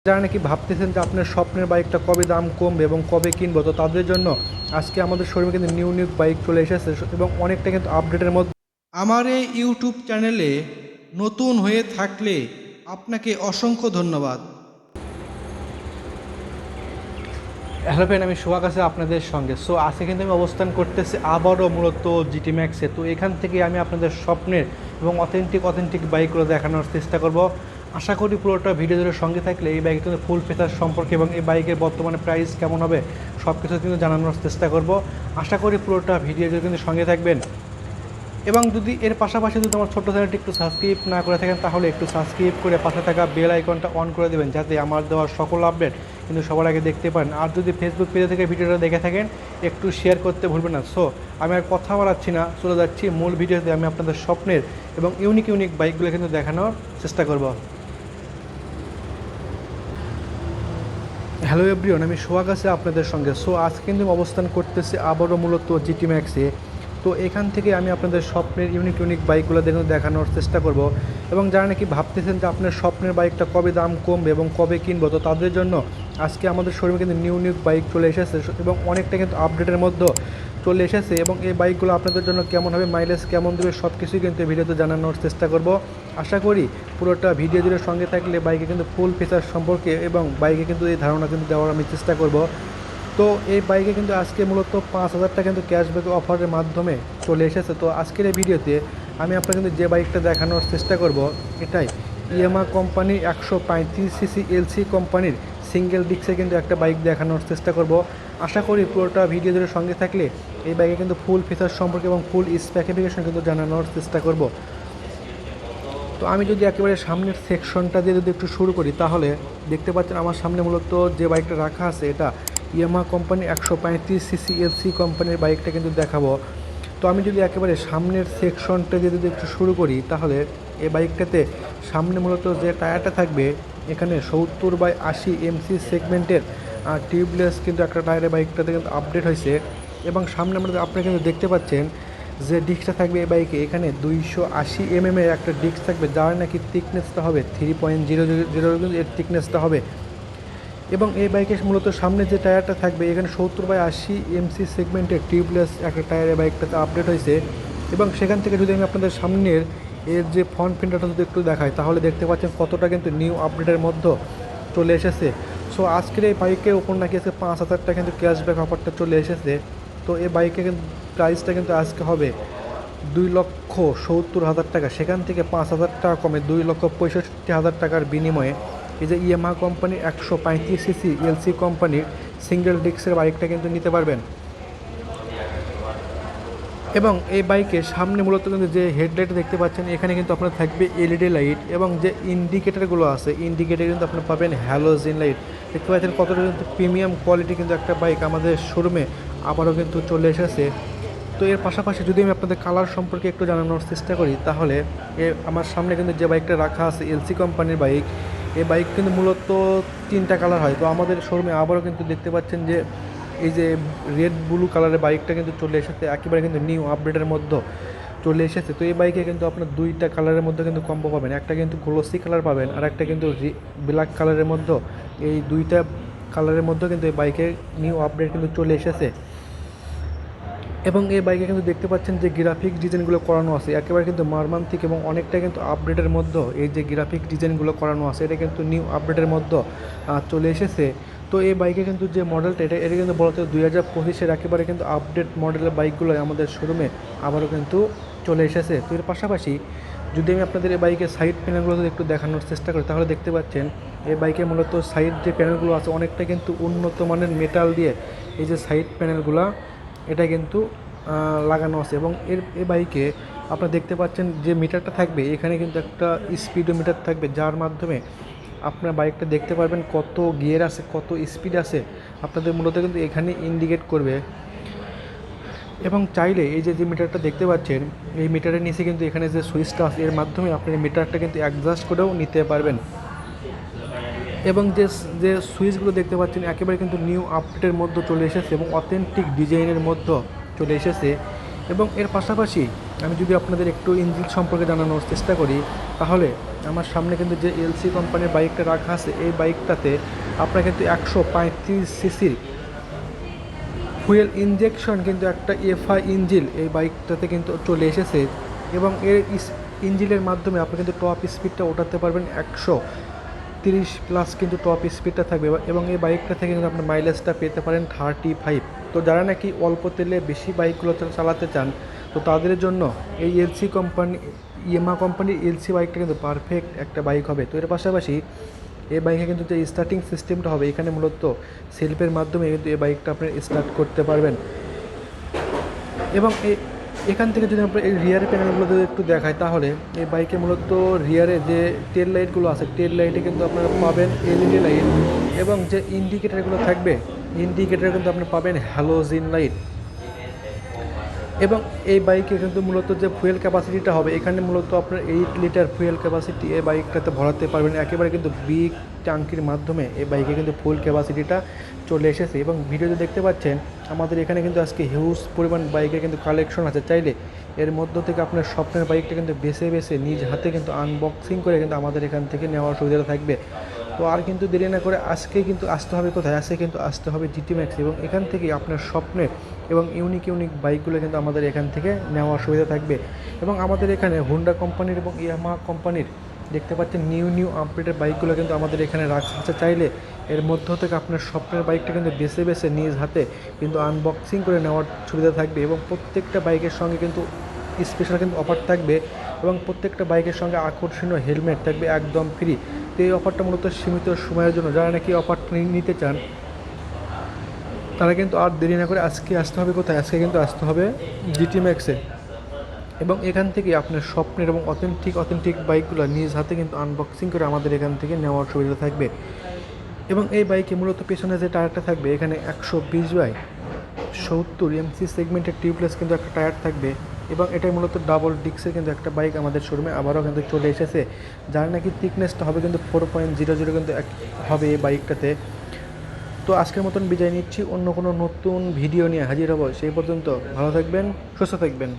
যারা নাকি ভাবতেছেন যে আপনার স্বপ্নের বাইকটা কবে দাম কমবে এবং কবে কিনবো, তো তাদের জন্য আজকে আমাদের শোরুমে কিন্তু নিউ নিউ বাইক চলে এসেছে এবং অনেকটা কিন্তু আপডেটের মধ্যে। আমার এই ইউটিউব চ্যানেলে নতুন হয়ে থাকলে আপনাকে অসংখ্য ধন্যবাদ। হ্যালো ফ্রেন্ড, আমি সোহাগ আছি আপনাদের সঙ্গে। সো আজকে কিন্তু আমি অবস্থান করতেছি আবারও মূলত জিটি ম্যাক্সে। তো এখান থেকে আমি আপনাদের স্বপ্নের এবং অথেন্টিক বাইকগুলো দেখানোর চেষ্টা করব। আশা করি পুরোটা ভিডিও ধরে সঙ্গে থাকলে এই বাইকের কিন্তু ফুল ফিচার সম্পর্কে এবং এই বাইকের বর্তমানে প্রাইস কেমন হবে সব কিছু কিন্তু জানানোর চেষ্টা করব। আশা করি পুরোটা ভিডিও ধরে কিন্তু সঙ্গে থাকবেন এবং যদি এর পাশাপাশি যদি আমার ছোট্ট চ্যানেলটি একটু সাবস্ক্রাইব না করে থাকেন তাহলে একটু সাবস্ক্রাইব করে পাশে থাকা বেল আইকনটা অন করে দেবেন, যাতে আমার দেওয়া সকল আপডেট কিন্তু সবার আগে দেখতে পারেন। আর যদি ফেসবুক পেজে থেকে ভিডিওটা দেখে থাকেন একটু শেয়ার করতে ভুলবেন না। সো আমি আর কথা বলাচ্ছি না, চলে যাচ্ছি মূল ভিডিওতে। আমি আপনাদের স্বপ্নের এবং ইউনিক বাইকগুলো কিন্তু দেখানোর চেষ্টা করব। হ্যালো এভরিওয়ান, আমি সোহাগ আছি আপনাদের সঙ্গে। সো আজকে কিন্তু অবস্থান করতেছি আবারও মূলত জিটি ম্যাক্সে। তো এখান থেকে আমি আপনাদের স্বপ্নের ইউনিক বাইকগুলো দেখানোর চেষ্টা করব এবং যারা নাকি ভাবতেছেন যে আপনার স্বপ্নের বাইকটা কবে দাম কমবে এবং কবে কিনবো, তো তাদের জন্য আজকে আমাদের শোরুমে কিন্তু নিউ বাইক চলে এসেছে এবং অনেকটা কিন্তু আপডেটের মধ্যে চলে এসেছে এবং এই বাইকগুলো আপনাদের জন্য কেমন হবে, মাইলেজ কেমন দেবে, সব কিছুই কিন্তু ভিডিওতে জানানোর চেষ্টা করব। আশা করি পুরোটা ভিডিও জুড়ে সঙ্গে থাকলে বাইকে কিন্তু ফুল ফিচার সম্পর্কে এবং বাইকে কিন্তু এই ধারণা কিন্তু দেওয়ার আমি চেষ্টা করব। তো এই বাইকে কিন্তু আজকে মূলত 5,000 টাকা কিন্তু ক্যাশব্যাক অফারের মাধ্যমে চলে এসেছে। তো আজকের এই ভিডিওতে আমি আপনাকে কিন্তু যে বাইকটা দেখানোর চেষ্টা করব এটাই ইয়ামাহা কোম্পানির 135 সিসি এলসি কোম্পানির সিঙ্গেল ডিস্কের কিন্তু একটা বাইক দেখানোর চেষ্টা করব। আশা করি পুরোটা ভিডিও ধরে সঙ্গে থাকলে এই বাইকে কিন্তু ফুল ফিচার সম্পর্কে এবং ফুল স্পেসিফিকেশন কিন্তু জানানোর চেষ্টা করব। তো আমি যদি একেবারে সামনের সেকশনটা দিয়ে যদি একটু শুরু করি তাহলে দেখতে পাচ্ছেন আমার সামনে মূলত যে বাইকটা রাখা আছে এটা ইয়ামাহা কোম্পানি 135 সিসি এলসি কোম্পানির বাইকটা কিন্তু দেখাবো। তো আমি যদি একেবারে সামনের সেকশনটা দিয়ে যদি একটু শুরু করি তাহলে এই বাইকটাতে সামনে মূলত যে টায়ারটা থাকবে এখানে 70/80 এমসি সেগমেন্টের টিউবলেস কিন্তু একটা টায়ারের বাইকটাতে কিন্তু আপডেট হয়েছে এবং সামনে আমরা আপনারা কিন্তু দেখতে পাচ্ছেন যে ডিস্কটা থাকবে এই বাইকে এখানে 280 এর একটা ডিস্ক থাকবে, যার নাকি থিকনেসটা হবে 3.00 এর থিকনেসটা হবে এবং এই বাইকের মূলত সামনে যে টায়ারটা থাকবে এখানে 70/80 এমসি সেগমেন্টের টিউবলেস একটা টায়ারের বাইকটাতে আপডেট হয়েছে এবং সেখান থেকে যদি আমি আপনাদের সামনের এর যে ফ্রন্ট ফেন্ডারটা যদি একটু দেখাই তাহলে দেখতে পাচ্ছেন কতটা কিন্তু নিউ আপডেটের মধ্যে চলে এসেছে। সো আজকের এই বাইকের ওপর নাকি আজকে 5,000 টাকা কিন্তু ক্যাশব্যাক অফারটা চলে এসেছে। তো এই বাইকের কিন্তু প্রাইসটা কিন্তু আজকে হবে 2,70,000 টাকা, সেখান থেকে 5,000 টাকা কমে 2,65,000 টাকার বিনিময়ে এই যে ইয়ামাহা কোম্পানির 135 সিসি এলসি কোম্পানির সিঙ্গেল ডিস্কের বাইকটা কিন্তু নিতে পারবেন। এবং এই বাইকের সামনে মূলত কিন্তু যে হেডলাইট দেখতে পাচ্ছেন এখানে কিন্তু আপনার থাকবে এলইডি লাইট এবং যে ইন্ডিকেটারগুলো আছে ইন্ডিকেটার কিন্তু আপনার পাবেন হ্যালোজেন লাইট। দেখতে পাচ্ছেন কতটা কিন্তু প্রিমিয়াম কোয়ালিটি কিন্তু একটা বাইক আমাদের শোরুমে আবারও কিন্তু চলে এসেছে। তো এর পাশাপাশি যদি আমি আপনাদের কালার সম্পর্কে একটু জানানোর চেষ্টা করি তাহলে আমার সামনে কিন্তু যে বাইকটা রাখা আছে এলসি কোম্পানির বাইক, এই বাইক কিন্তু মূলত 3টা কালার হয়। তো আমাদের শোরুমে আবারও কিন্তু দেখতে পাচ্ছেন যে এই যে রেড ব্লু কালারের বাইকটা কিন্তু চলে এসেছে, একেবারে কিন্তু নিউ আপডেটের মধ্যে চলে এসেছে। তো এই বাইকে কিন্তু আপনার 2টা কালারের মধ্যে কিন্তু কম্বো পাবেন, একটা কিন্তু গ্লোসি কালার পাবেন আর একটা কিন্তু ব্ল্যাক কালারের মধ্যে। এই 2টা কালারের মধ্যে কিন্তু এই বাইকের নিউ আপডেট কিন্তু চলে এসেছে এবং এই বাইকে কিন্তু দেখতে পাচ্ছেন যে গ্রাফিক ডিজাইনগুলো করানো আছে একেবারে কিন্তু মারমান্তিক এবং অনেকটা কিন্তু আপডেটের মধ্যে এই যে গ্রাফিক ডিজাইনগুলো করানো আছে এটা কিন্তু নিউ আপডেটের মধ্যে চলে এসেছে। তো এই বাইকে কিন্তু যে মডেলটা এটা কিন্তু বলতে 2025-এর একেবারে কিন্তু আপডেট মডেলের বাইকগুলো আমাদের শোরুমে আবারও কিন্তু চলে এসেছে। তো এর পাশাপাশি যদি আমি আপনাদের এই বাইকের সাইড প্যানেলগুলো যদি একটু দেখানোর চেষ্টা করি তাহলে দেখতে পাচ্ছেন এই বাইকের মূলত সাইড যে প্যানেলগুলো আছে অনেকটা কিন্তু উন্নত মানের মেটাল দিয়ে এই যে সাইড প্যানেলগুলো এটা কিন্তু লাগানো আছে এবং এই বাইকে আপনারা দেখতে পাচ্ছেন যে মিটারটা থাকবে এখানে কিন্তু একটা স্পিডোমিটার থাকবে, যার মাধ্যমে আপনার বাইকটা দেখতে পারবেন কত গিয়ার আছে কত স্পিড আছে আপনাদের মূলত কিন্তু এখানে ইন্ডিকেট করবে এবং চাইলে এই যে মিটারটা দেখতে পাচ্ছেন এই মিটারের নিচে কিন্তু এখানে যে সুইচটা আছে এর মাধ্যমে আপনি মিটারটা কিন্তু অ্যাডজাস্ট করেও নিতে পারবেন এবং যে সুইচগুলো দেখতে পাচ্ছেন একেবারে কিন্তু নিউ আপডেটের মধ্যে চলে এসেছে এবং অথেন্টিক ডিজাইনের মধ্যে চলে এসেছে এবং এর পাশাপাশি আমি যদি আপনাদের একটু ইঞ্জিন সম্পর্কে জানানোর চেষ্টা করি, তাহলে আমার সামনে কিন্তু যে এলসি কোম্পানির বাইকটা রাখা আছে, এই বাইকটাতে আপনার কিন্তু 135 সিসির ফুয়েল ইনজেকশন কিন্তু একটা এফআই ইঞ্জিন এই বাইকটাতে কিন্তু চলে এসেছে, এবং এর ইঞ্জিনের মাধ্যমে আপনি কিন্তু টপ স্পিডটা ওঠাতে পারবেন 130+ কিন্তু টপ স্পিডটা থাকবে, এবং এই বাইকটা থেকে কিন্তু আপনার মাইলেজটা পেতে পারেন 35। তো যারা নাকি অল্প তেলে বেশি বাইকগুলো চালাতে চান, তো তাদের জন্য এই এলসি কোম্পানি, ইয়ামাহা কোম্পানির এলসি বাইকটা কিন্তু পারফেক্ট একটা বাইক হবে। তো এর পাশাপাশি এই বাইকে কিন্তু যে স্টার্টিং সিস্টেমটা হবে, এখানে মূলত সেলফের মাধ্যমে কিন্তু এই বাইকটা আপনি স্টার্ট করতে পারবেন। এবং এখান থেকে যদি আমরা এই রিয়ার প্যানেলগুলো যদি একটু দেখাই, তাহলে এই বাইকে মূলত রিয়ারে যে টেল লাইটগুলো আছে, টেল লাইটে কিন্তু আপনারা পাবেন এলইডি লাইট, এবং যে ইন্ডিকেটারগুলো থাকবে, ইন্ডিকেটার কিন্তু আপনি পাবেন হ্যালোজিন লাইট। এবং এই বাইকে কিন্তু মূলত যে ফুয়েল ক্যাপাসিটিটা হবে, এখানে মূলত আপনার 8 লিটার ফুয়েল ক্যাপাসিটি এই বাইকটাতে ভরাতে পারবেন একেবারে কিন্তু বিগ ট্যাঙ্কির মাধ্যমে। এই বাইকে কিন্তু ফুল ক্যাপাসিটিটা চলে এসেছে, এবং ভিডিওতে দেখতে পাচ্ছেন আমাদের এখানে কিন্তু আজকে হিউজ পরিমাণ বাইকের কিন্তু কালেকশন আছে। চাইলে এর মধ্য থেকে আপনার স্বপ্নের বাইকটা কিন্তু বেছে বেছে নিজ হাতে কিন্তু আনবক্সিং করে কিন্তু আমাদের এখান থেকে নেওয়ার সুবিধা থাকবে। তো আর কিন্তু দেরি না করে আজকে কিন্তু আসতে হবে কোথায়, আজকে কিন্তু আসতে হবে জিটি ম্যাক্স, এবং এখান থেকেই আপনার স্বপ্নের এবং ইউনিক বাইকগুলো কিন্তু আমাদের এখান থেকে নেওয়ার সুবিধা থাকবে। এবং আমাদের এখানে হোন্ডা কোম্পানির এবং ইয়ামাহা কোম্পানির দেখতে পাচ্ছেন নিউ আপডেটের বাইকগুলো কিন্তু আমাদের এখানে রাখা আছে। চাইলে এর মধ্য থেকে আপনার স্বপ্নের বাইকটা কিন্তু বেছে বেছে নিজ হাতে কিন্তু আনবক্সিং করে নেওয়ার সুবিধা থাকবে, এবং প্রত্যেকটা বাইকের সঙ্গে কিন্তু স্পেশাল কিন্তু অফার থাকবে, এবং প্রত্যেকটা বাইকের সঙ্গে আকর্ষণীয় হেলমেট থাকবে একদম ফ্রি। তো এই অফারটা মূলত সীমিত সময়ের জন্য, যারা নাকি অফারটা নিতে চান তারা কিন্তু আর দেরি না করে আজকে আসতে হবে কোথায়, আজকে কিন্তু আসতে হবে জিটি ম্যাক্সে, এবং এখান থেকে আপনার স্বপ্নের এবং অথেন্টিক বাইকগুলো নিজ হাতে কিন্তু আনবক্সিং করে আমাদের এখান থেকে নেওয়ার সুবিধা থাকবে। এবং এই বাইকে মূলত পেছনে যে টায়ারটা থাকবে, এখানে 120/70 এমসি সেগমেন্টের টিউবলেস কিন্তু একটা টায়ার থাকবে, এবং এটাই মূলত ডাবল ডিক্সের কিন্তু একটা বাইক আমাদের শোরুমে আবারও কিন্তু চলে এসেছে, যার নাকি থিকনেসটা হবে কিন্তু 4.00 কিন্তু হবে এই বাইকটাতে। তো আজকের মতন বিদায় নিচ্ছি, অন্য কোনো নতুন ভিডিও নিয়ে হাজির হব। সেই পর্যন্ত ভালো থাকবেন, সুস্থ থাকবেন।